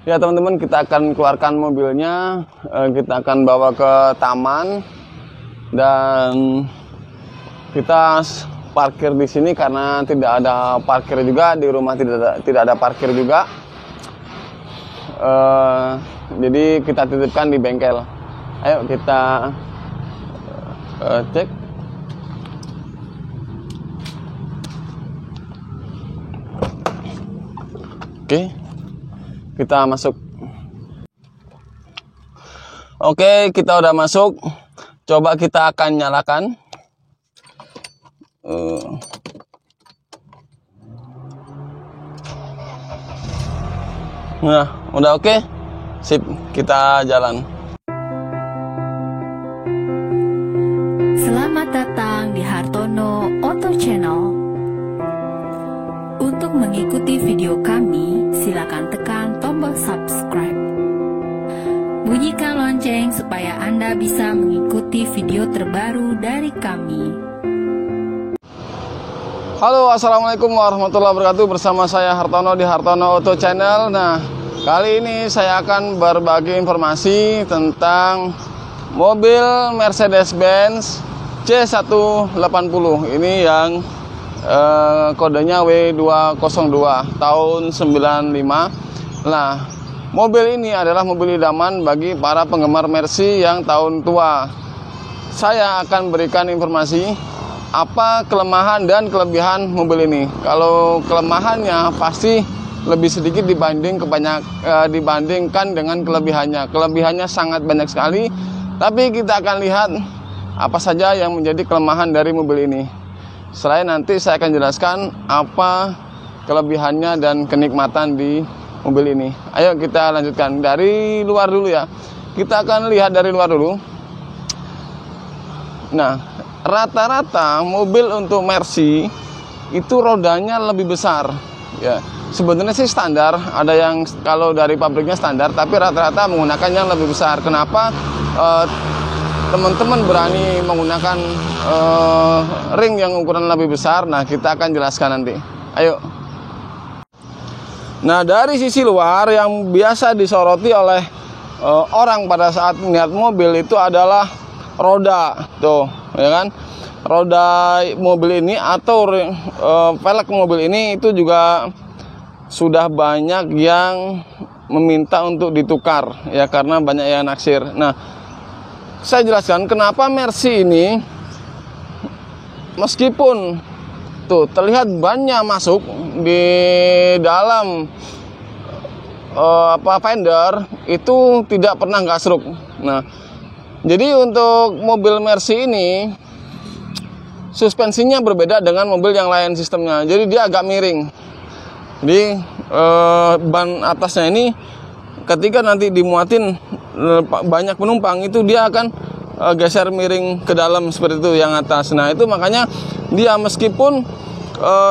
Ya teman-teman, kita akan keluarkan mobilnya, kita akan bawa ke taman dan kita parkir di sini karena tidak ada parkir juga di rumah, tidak ada parkir juga. Jadi kita titipkan di bengkel. Ayo kita cek. Oke. Kita masuk. Oke, kita udah masuk. Coba kita akan nyalakan. Nah, udah oke. Sip, kita jalan. Selamat datang di Hartono Auto Channel. Untuk mengikuti video kami, silakan tekan tombol subscribe. Bunyikan lonceng supaya Anda bisa mengikuti video terbaru dari kami. Halo, assalamualaikum warahmatullahi wabarakatuh. Bersama saya Hartono di Hartono Auto Channel. Nah, kali ini saya akan berbagi informasi tentang mobil Mercedes-Benz C180. Ini yang kodenya W202 tahun 95. Nah, mobil ini adalah mobil idaman bagi para penggemar Mercy yang tahun tua. Saya akan berikan informasi apa kelemahan dan kelebihan mobil ini. Kalau kelemahannya pasti lebih sedikit dibandingkan dengan kelebihannya. Kelebihannya sangat banyak sekali, tapi kita akan lihat apa saja yang menjadi kelemahan dari mobil ini. Selain nanti saya akan jelaskan apa kelebihannya dan kenikmatan di mobil ini. Ayo kita lanjutkan dari luar dulu ya. Kita akan lihat dari luar dulu. Nah, rata-rata mobil untuk Mercy itu rodanya lebih besar. Ya, sebenarnya sih standar. Ada yang kalau dari pabriknya standar, tapi rata-rata menggunakan yang lebih besar. Kenapa? Teman-teman berani menggunakan ring yang ukuran lebih besar. Nah, kita akan jelaskan nanti. Ayo. Nah, dari sisi luar yang biasa disoroti oleh orang pada saat melihat mobil itu adalah roda, tuh, ya kan? Roda mobil ini atau velg mobil ini itu juga sudah banyak yang meminta untuk ditukar, ya, karena banyak yang naksir. Nah, saya jelaskan kenapa Mercy ini meskipun tuh terlihat banyak masuk di dalam fender itu tidak pernah gasruk. Nah, jadi untuk mobil Mercy ini suspensinya berbeda dengan mobil yang lain sistemnya. Jadi dia agak miring. Jadi ban atasnya ini ketika nanti dimuatin banyak penumpang itu dia akan geser miring ke dalam seperti itu yang atas. Nah, itu makanya dia meskipun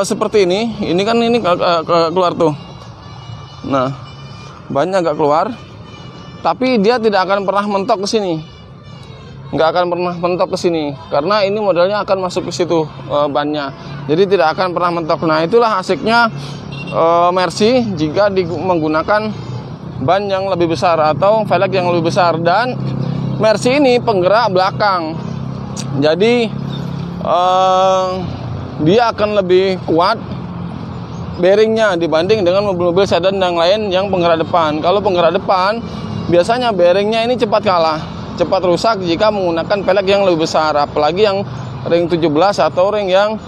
seperti ini kan ini keluar tuh. Nah, bannya agak keluar, tapi dia tidak akan pernah mentok ke sini. Nggak akan pernah mentok ke sini karena ini modelnya akan masuk ke situ bannya. Jadi tidak akan pernah mentok. Nah, itulah asiknya Mercy jika menggunakan ban yang lebih besar atau velg yang lebih besar. Dan Mercy ini penggerak belakang, jadi dia akan lebih kuat bearingnya dibanding dengan mobil-mobil sedan yang lain yang penggerak depan. Kalau penggerak depan biasanya bearingnya ini cepat kalah, cepat rusak jika menggunakan velg yang lebih besar, apalagi yang ring 17 atau ring yang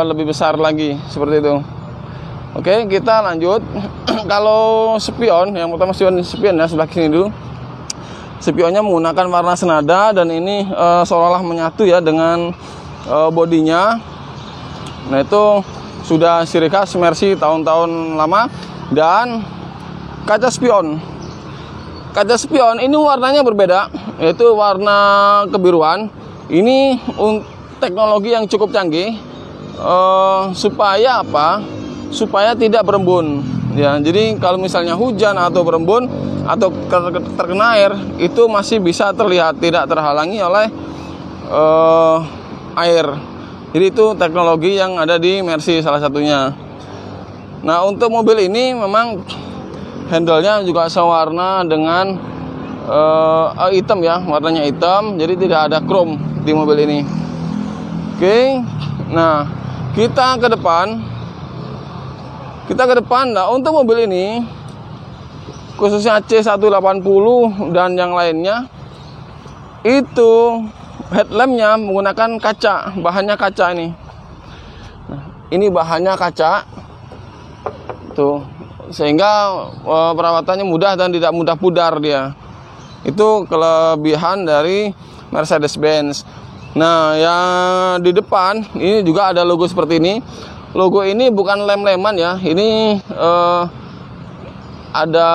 lebih besar lagi seperti itu. Oke, kita lanjut. Kalau spion, yang pertama spion ya, sebelah sini dulu. Spionnya menggunakan warna senada dan ini seolah-olah menyatu ya dengan bodinya. Nah, itu sudah ciri khas Mercy tahun-tahun lama. Dan kaca spion. Kaca spion ini warnanya berbeda, yaitu warna kebiruan. Ini teknologi yang cukup canggih. Supaya apa? Supaya tidak berembun. Ya, jadi kalau misalnya hujan atau berembun atau terkena air, itu masih bisa terlihat, tidak terhalangi oleh air. Jadi itu teknologi yang ada di Mercy salah satunya. Nah, untuk mobil ini memang handle-nya juga sewarna dengan hitam ya, warnanya hitam, jadi tidak ada chrome di mobil ini. Oke, nah kita ke depan. Nah untuk mobil ini khususnya C180 dan yang lainnya itu headlampnya menggunakan kaca, bahannya kaca ini. Nah, ini bahannya kaca tuh, sehingga perawatannya mudah dan tidak mudah pudar dia. Itu kelebihan dari Mercedes-Benz. Nah, yang di depan ini juga ada logo seperti ini. Logo ini bukan lem-leman ya. Ini ada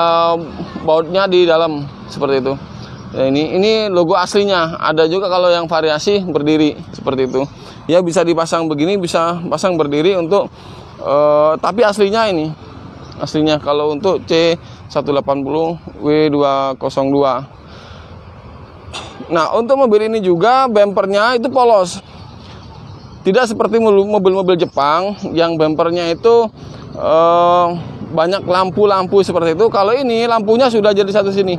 bautnya di dalam seperti itu. Ya, ini logo aslinya. Ada juga kalau yang variasi berdiri seperti itu. Ya bisa dipasang begini, bisa pasang berdiri untuk tapi aslinya ini. Aslinya kalau untuk C180 W202. Nah, untuk mobil ini juga bempernya itu polos. Tidak seperti mobil-mobil Jepang yang bempernya itu banyak lampu-lampu seperti itu. Kalau ini lampunya sudah jadi satu sini.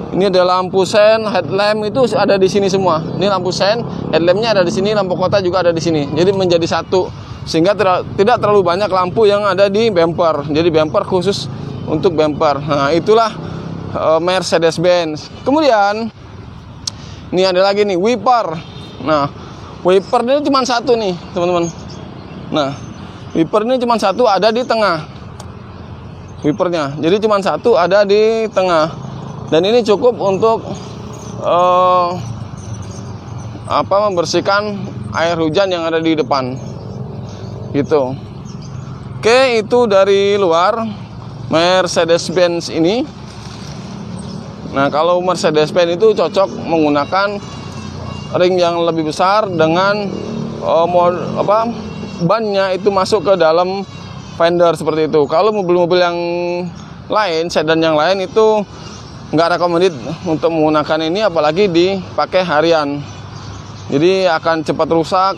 Ini ada lampu sen, headlamp itu ada di sini semua. Ini lampu sen, headlampnya ada di sini, lampu kota juga ada di sini. Jadi menjadi satu, sehingga tidak terlalu banyak lampu yang ada di bumper. Jadi bumper khusus untuk bumper. Nah, itulah Mercedes-Benz. Kemudian ini ada lagi nih wiper. Nah, wiper ini cuma satu nih, teman-teman. Nah, wiper ini cuma satu, ada di tengah. Wipernya. Jadi cuma satu, ada di tengah. Dan ini cukup untuk membersihkan air hujan yang ada di depan. Gitu. Oke, itu dari luar Mercedes-Benz ini. Nah, kalau Mercedes-Benz itu cocok menggunakan ring yang lebih besar dengan bannya itu masuk ke dalam fender seperti itu. Kalau mobil-mobil yang lain, sedan yang lain itu nggak recommended untuk menggunakan ini, apalagi dipakai harian. Jadi akan cepat rusak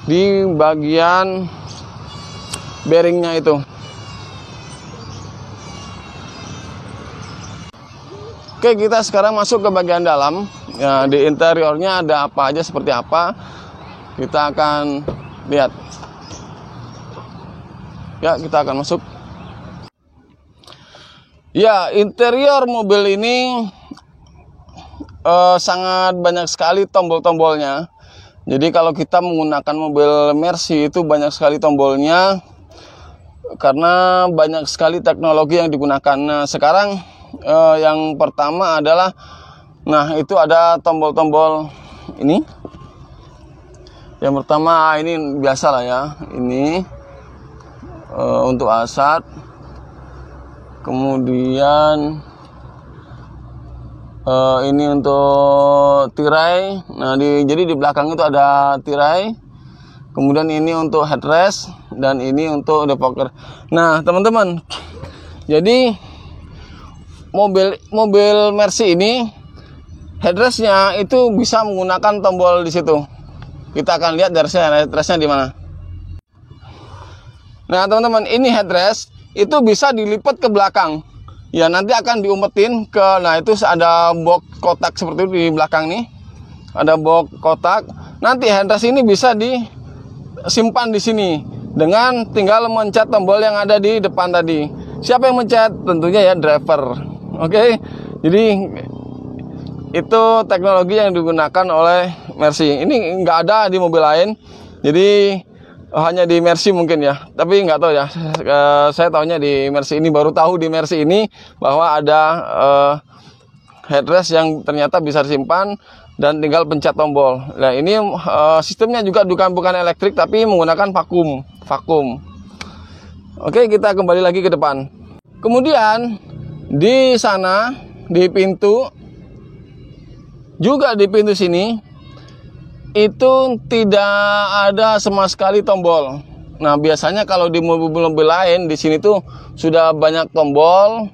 di bagian bearingnya itu. Oke, kita sekarang masuk ke bagian dalam. Ya, di interiornya ada apa aja, seperti apa, kita akan lihat. Ya, kita akan masuk. Ya, interior mobil ini sangat banyak sekali tombol-tombolnya. Jadi kalau kita menggunakan mobil Mercy itu banyak sekali tombolnya, karena banyak sekali teknologi yang digunakan. Nah, sekarang yang pertama adalah, nah itu ada tombol-tombol ini. Yang pertama ini biasa lah ya, ini untuk asat. Kemudian ini untuk tirai. Nah, jadi di belakang itu ada tirai. Kemudian ini untuk headrest dan ini untuk defogger. Nah, teman-teman, jadi mobil Mercy ini headrestnya itu bisa menggunakan tombol di situ. Kita akan lihat dari sini headrestnya di mana. Nah, teman-teman, ini headrest itu bisa dilipat ke belakang. Ya, nanti akan diumpetin ke, nah itu ada box kotak seperti itu di belakang nih. Ada box kotak. Nanti headrest ini bisa disimpan di sini dengan tinggal mencet tombol yang ada di depan tadi. Siapa yang mencet? Tentunya ya driver. Oke. Jadi itu teknologi yang digunakan oleh Mercy. Ini nggak ada di mobil lain. Jadi hanya di Mercy mungkin ya, tapi nggak tahu ya. Saya tahunya di Mercy ini, baru tahu di Mercy ini bahwa ada headrest yang ternyata bisa disimpan dan tinggal pencet tombol. Nah, ini sistemnya juga bukan elektrik tapi menggunakan vakum. Oke, kita kembali lagi ke depan. Kemudian di sana di pintu juga, di pintu sini itu tidak ada sama sekali tombol. Nah, biasanya kalau di mobil-mobil lain di sini tuh sudah banyak tombol.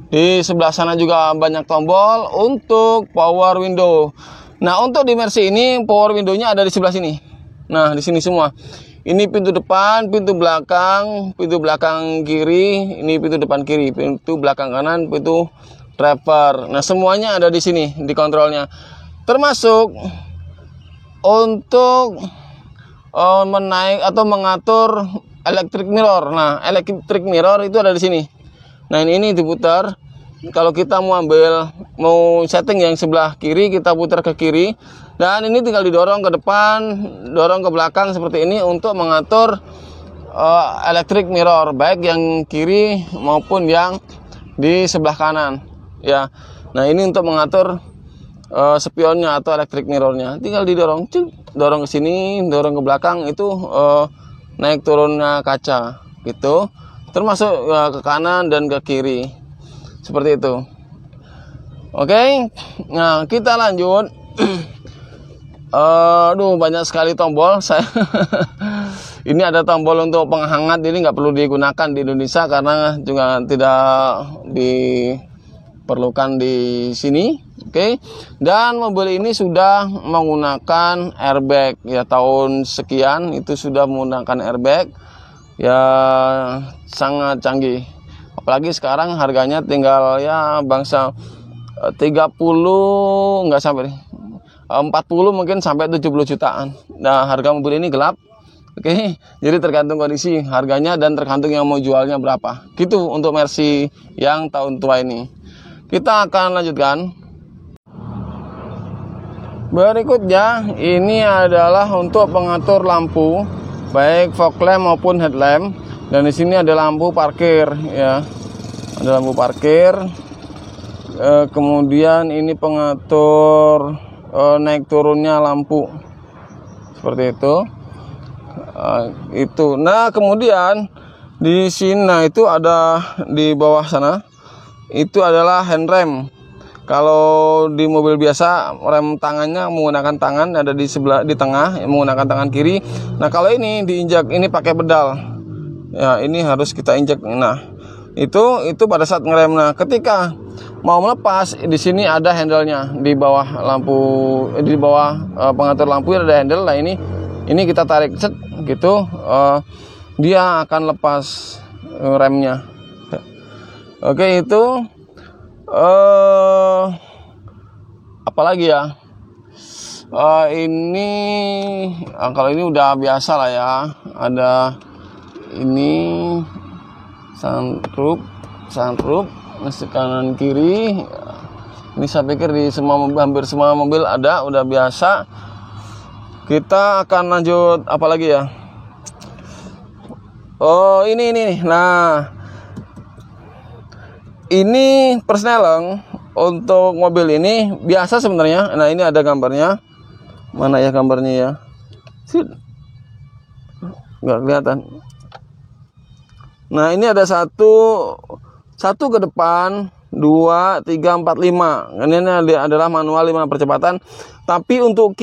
Di sebelah sana juga banyak tombol untuk power window. Nah, untuk di Mercy ini power window-nya ada di sebelah sini. Nah, di sini semua. Ini pintu depan, pintu belakang kiri, ini pintu depan kiri, pintu belakang kanan, pintu driver. Nah, semuanya ada di sini di kontrolnya. Termasuk untuk menaik atau mengatur electric mirror. Nah, electric mirror itu ada di sini. Nah, ini diputar. Kalau kita mau setting yang sebelah kiri, kita putar ke kiri. Dan ini tinggal didorong ke depan, dorong ke belakang seperti ini untuk mengatur electric mirror, baik yang kiri maupun yang di sebelah kanan. Ya, nah ini untuk mengatur spionnya atau electric mirrornya. Tinggal didorong, dorong ke sini, dorong ke belakang, itu naik turunnya kaca, gitu. Termasuk ke kanan dan ke kiri, seperti itu. Oke, nah kita lanjut. Banyak sekali tombol. Ini ada tombol untuk penghangat, ini nggak perlu digunakan di Indonesia karena juga tidak diperlukan di sini. Oke. Dan mobil ini sudah menggunakan airbag ya, tahun sekian itu sudah menggunakan airbag ya, sangat canggih. Apalagi sekarang harganya tinggal ya bangsa 30, nggak sampai 40, mungkin sampai 70 jutaan. Nah, harga mobil ini gelap. Oke, jadi tergantung kondisi harganya dan tergantung yang mau jualnya berapa. Gitu untuk Mercy yang tahun tua ini. Kita akan lanjutkan. Berikutnya, ini adalah untuk pengatur lampu, baik fog lamp maupun headlamp. Dan di sini ada lampu parkir ya. Ada lampu parkir. Kemudian ini pengatur naik turunnya lampu seperti itu. Nah, kemudian di sini itu ada di bawah sana itu adalah hand rem. Kalau di mobil biasa rem tangannya menggunakan tangan, ada di sebelah di tengah menggunakan tangan kiri. Nah, kalau ini diinjak, ini pakai pedal ya, ini harus kita injak. Nah, itu pada saat ngerem. Nah, ketika mau melepas, di sini ada handle-nya di bawah lampu, di bawah pengatur lampu ada handle. Nah, ini kita tarik set gitu, dia akan lepas remnya. Oke, itu apalagi ya, ini kalau ini udah biasa lah ya. Ada ini sunroof, masih kanan kiri. Ini saya pikir di hampir semua mobil ada, udah biasa. Kita akan lanjut apa lagi ya? Oh, ini. Nah, ini persneleng untuk mobil ini biasa sebenarnya. Nah, ini ada gambarnya. Mana ya gambarnya ya? Nggak kelihatan. Nah, ini ada satu ke depan, 2, 3, 4, 5. Ini adalah manual 5 percepatan. Tapi untuk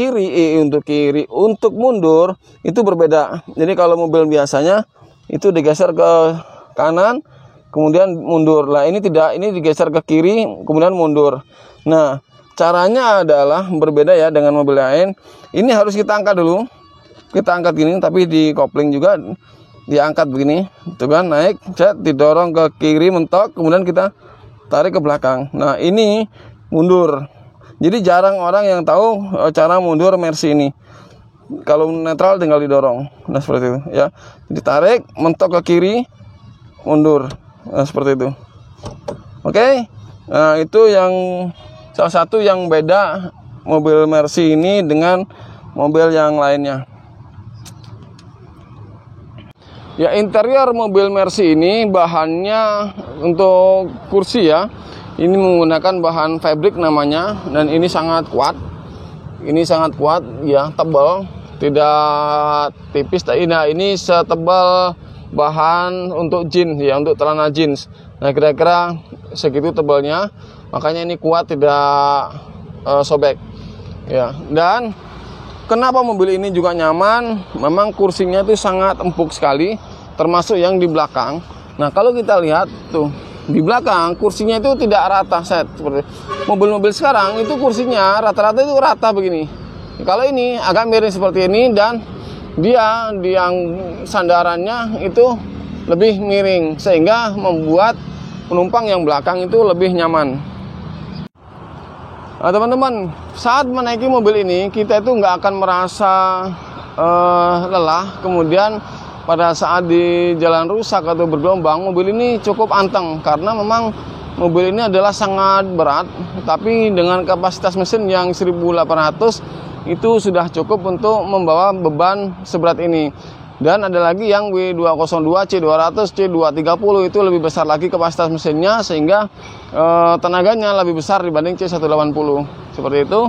untuk mundur itu berbeda. Jadi kalau mobil biasanya itu digeser ke kanan, kemudian mundur. Lah, ini tidak, ini digeser ke kiri, kemudian mundur. Nah, caranya adalah berbeda ya dengan mobil lain. Ini harus kita angkat dulu. Kita angkat gini, tapi di kopling juga diangkat begini, itu kan, naik, didorong ke kiri mentok, kemudian kita tarik ke belakang. Nah, ini mundur. Jadi jarang orang yang tahu cara mundur Mercy ini. Kalau netral tinggal didorong. Nah, seperti itu ya. Ditarik, mentok ke kiri, mundur. Nah, seperti itu. Oke. Nah, itu yang salah satu yang beda mobil Mercy ini dengan mobil yang lainnya. Ya, interior mobil Mercy ini bahannya untuk kursi ya. Ini menggunakan bahan fabric namanya, dan ini sangat kuat. Ini sangat kuat ya, tebal, tidak tipis. Nah, ini setebal bahan untuk jeans ya, untuk celana jeans. Nah, kira-kira segitu tebalnya. Makanya ini kuat, tidak sobek. Ya, dan kenapa mobil ini juga nyaman? Memang kursinya itu sangat empuk sekali, termasuk yang di belakang. Nah, kalau kita lihat tuh di belakang kursinya itu tidak rata set seperti mobil-mobil sekarang. Itu kursinya rata-rata itu rata begini. Kalau ini agak miring seperti ini, dan dia yang sandarannya itu lebih miring sehingga membuat penumpang yang belakang itu lebih nyaman. Nah, teman-teman, saat menaiki mobil ini kita itu nggak akan merasa lelah. Kemudian pada saat di jalan rusak atau bergelombang, mobil ini cukup anteng karena memang mobil ini adalah sangat berat, tapi dengan kapasitas mesin yang 1800 itu sudah cukup untuk membawa beban seberat ini. Dan ada lagi yang W202, C200, C230 itu lebih besar lagi kapasitas mesinnya sehingga tenaganya lebih besar dibanding C180 seperti itu.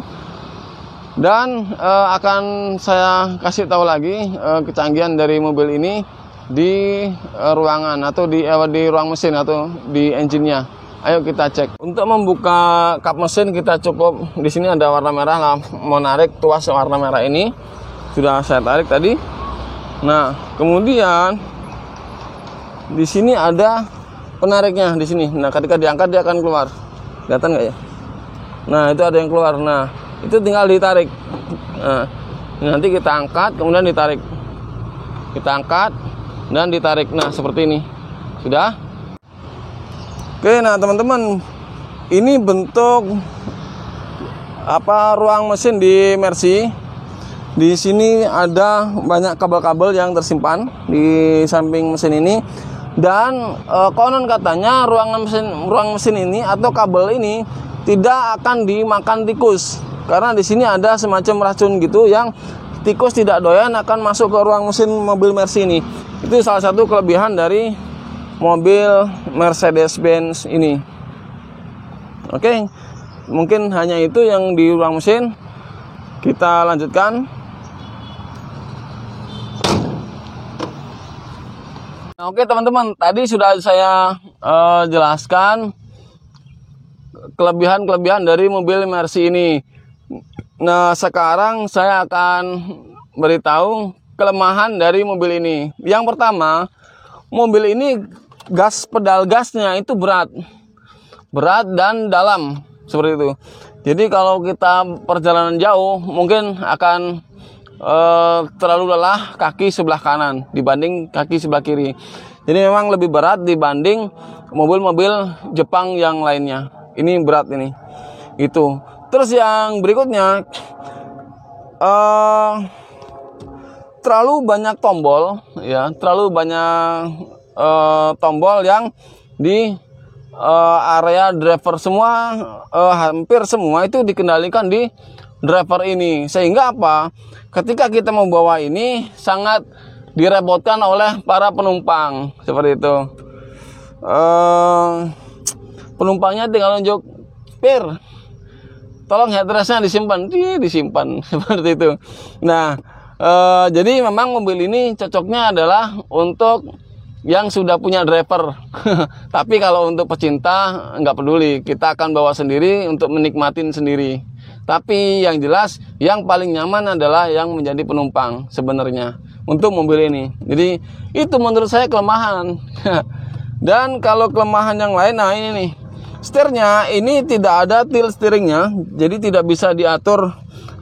Dan akan saya kasih tahu lagi kecanggihan dari mobil ini di ruangan atau di ruang mesin atau di engine-nya. Ayo kita cek. Untuk membuka kap mesin kita cukup, di sini ada warna merah lah, mau narik tuas warna merah ini sudah saya tarik tadi. Nah, kemudian di sini ada penariknya di sini. Nah, ketika diangkat dia akan keluar. Kelihatan nggak ya? Nah, itu ada yang keluar. Nah, itu tinggal ditarik. Nah, nanti kita angkat kemudian ditarik. Kita angkat dan ditarik. Nah, seperti ini. Sudah? Oke, nah teman-teman, ini bentuk ruang mesin di Mercy. Di sini ada banyak kabel-kabel yang tersimpan di samping mesin ini. Dan konon katanya ruang mesin ini atau kabel ini tidak akan dimakan tikus. Karena di sini ada semacam racun gitu yang tikus tidak doyan akan masuk ke ruang mesin mobil Mercy ini. Itu salah satu kelebihan dari mobil Mercedes-Benz ini. Oke, mungkin hanya itu yang di ruang mesin. Kita lanjutkan. Oke teman-teman, tadi sudah saya jelaskan kelebihan-kelebihan dari mobil Mercy ini. Nah, sekarang saya akan beritahu kelemahan dari mobil ini. Yang pertama, mobil ini pedal gasnya itu berat dan dalam seperti itu. Jadi kalau kita perjalanan jauh mungkin akan terlalu lelah kaki sebelah kanan dibanding kaki sebelah kiri. Jadi memang lebih berat dibanding mobil-mobil Jepang yang lainnya. Ini berat ini. Itu. Terus yang berikutnya, terlalu banyak tombol, ya, terlalu banyak tombol yang di area driver semua, hampir semua itu dikendalikan di driver ini. Sehingga apa? Ketika kita membawa ini sangat direpotkan oleh para penumpang seperti itu. Penumpangnya tinggal nunjuk, "Pir, tolong headrestnya disimpan," seperti itu. Nah, jadi memang mobil ini cocoknya adalah untuk yang sudah punya driver. Tapi kalau untuk pecinta nggak peduli, kita akan bawa sendiri untuk menikmatin sendiri. Tapi yang jelas yang paling nyaman adalah yang menjadi penumpang sebenarnya untuk mobil ini. Jadi itu menurut saya kelemahan. Dan kalau kelemahan yang lain, nah ini nih, setirnya ini tidak ada tilt steeringnya, jadi tidak bisa diatur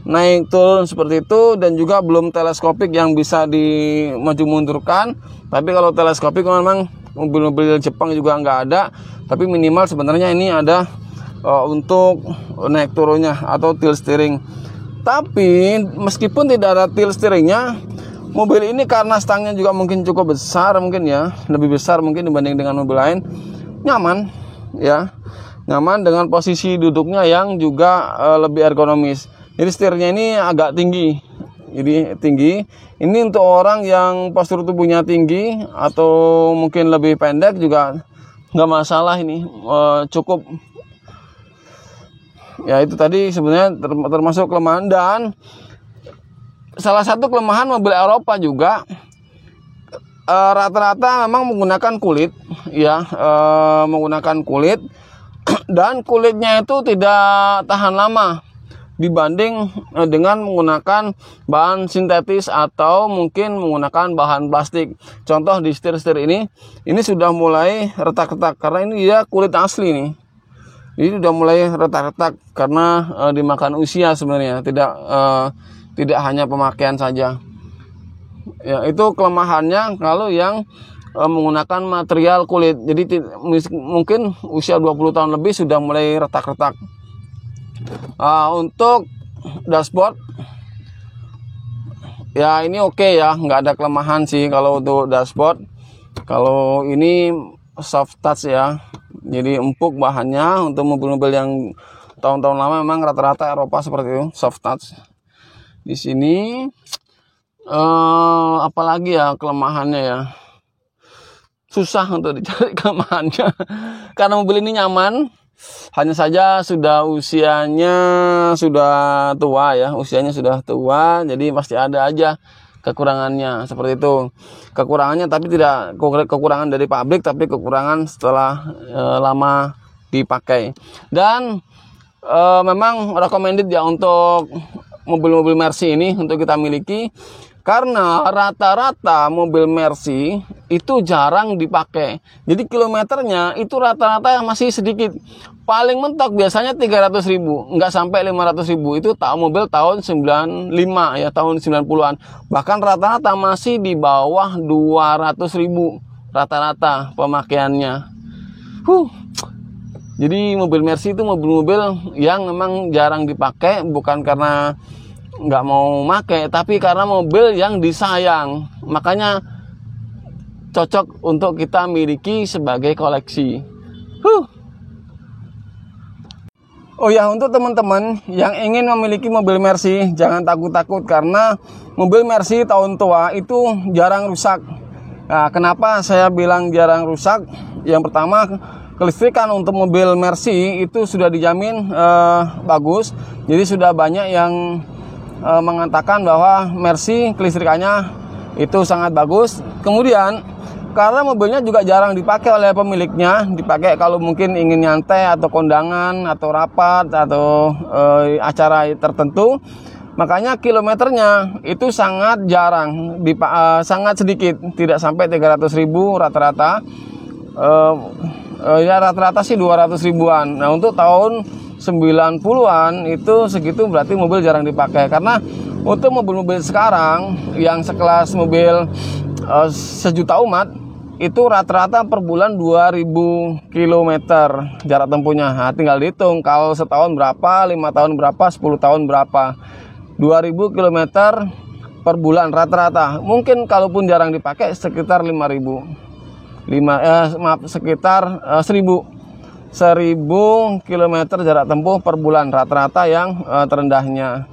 naik turun seperti itu, dan juga belum teleskopik yang bisa dimaju mundurkan. Tapi kalau teleskopik memang mobil-mobil Jepang juga nggak ada, tapi minimal sebenarnya ini ada untuk naik turunnya atau tilt steering. Tapi meskipun tidak ada tilt steeringnya, mobil ini karena stangnya juga mungkin cukup besar, mungkin ya lebih besar mungkin dibanding dengan mobil lain, nyaman ya, nyaman dengan posisi duduknya yang juga lebih ergonomis. Jadi setirnya ini agak tinggi, jadi tinggi. Ini untuk orang yang postur tubuhnya tinggi atau mungkin lebih pendek juga nggak masalah, ini cukup. Ya itu tadi sebenarnya termasuk kelemahan. Dan salah satu kelemahan mobil Eropa juga rata-rata memang menggunakan kulit, ya, menggunakan kulit, dan kulitnya itu tidak tahan lama dibanding dengan menggunakan bahan sintetis atau mungkin menggunakan bahan plastik. Contoh di setir-setir ini sudah mulai retak-retak karena ini dia kulit asli nih. Ini sudah mulai retak-retak karena dimakan usia sebenarnya, tidak hanya pemakaian saja. Ya, itu kelemahannya kalau yang menggunakan material kulit. Jadi mungkin usia 20 tahun lebih sudah mulai retak-retak. Untuk dashboard, ya ini oke ya, nggak ada kelemahan sih kalau untuk dashboard. Kalau ini soft touch ya, jadi empuk bahannya. Untuk mobil-mobil yang tahun-tahun lama memang rata-rata Eropa seperti itu, soft touch. Di sini apalagi ya kelemahannya ya, susah untuk dicari kelemahannya karena mobil ini nyaman. Hanya saja usianya sudah tua ya, usianya sudah tua, jadi pasti ada aja kekurangannya seperti itu. Kekurangannya tapi tidak kekurangan dari pabrik, tapi kekurangan setelah lama dipakai. Dan memang recommended ya untuk mobil-mobil Mercy ini untuk kita miliki, karena rata-rata mobil Mercy itu jarang dipakai. Jadi kilometernya itu rata-rata yang masih sedikit. Paling mentok biasanya 300.000, nggak sampai 500.000. Itu mobil tahun 95 ya, tahun 90-an. Bahkan rata-rata masih di bawah 200.000 rata-rata pemakaiannya. Jadi mobil Mercy itu mobil-mobil yang memang jarang dipakai, bukan karena nggak mau make, tapi karena mobil yang disayang. Makanya cocok untuk kita miliki sebagai koleksi. Oh ya, untuk teman-teman yang ingin memiliki mobil Mercy, jangan takut-takut, karena mobil Mercy tahun tua itu jarang rusak. Nah, kenapa saya bilang jarang rusak? Yang pertama, kelistrikan untuk mobil Mercy itu sudah dijamin bagus. Jadi sudah banyak yang mengatakan bahwa Mercy kelistrikannya itu sangat bagus. Kemudian karena mobilnya juga jarang dipakai oleh pemiliknya, dipakai kalau mungkin ingin nyantai atau kondangan atau rapat atau acara tertentu, makanya kilometernya itu sangat jarang, sangat sedikit, tidak sampai 300.000 rata-rata. Ya rata-rata sih 200.000-an. Nah, untuk tahun 90-an itu segitu, berarti mobil jarang dipakai. Karena untuk mobil-mobil sekarang yang sekelas mobil sejuta umat itu rata-rata per bulan 2000 km jarak tempuhnya. Nah, tinggal dihitung kalau setahun berapa, 5 tahun berapa, 10 tahun berapa. 2000 km per bulan rata-rata. Mungkin kalaupun jarang dipakai sekitar 1000 km jarak tempuh per bulan rata-rata yang terendahnya.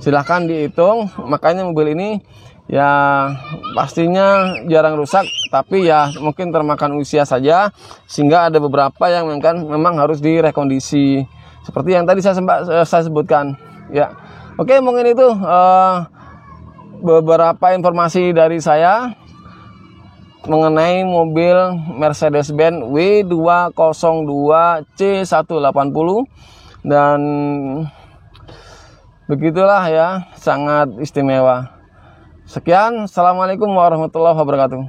Silahkan dihitung. Makanya mobil ini ya pastinya jarang rusak, tapi ya mungkin termakan usia saja, sehingga ada beberapa yang memang harus direkondisi seperti yang tadi saya sebutkan ya. Oke, mungkin itu beberapa informasi dari saya mengenai mobil Mercedes-Benz W202C180, dan begitulah ya, sangat istimewa. Sekian, assalamualaikum warahmatullahi wabarakatuh.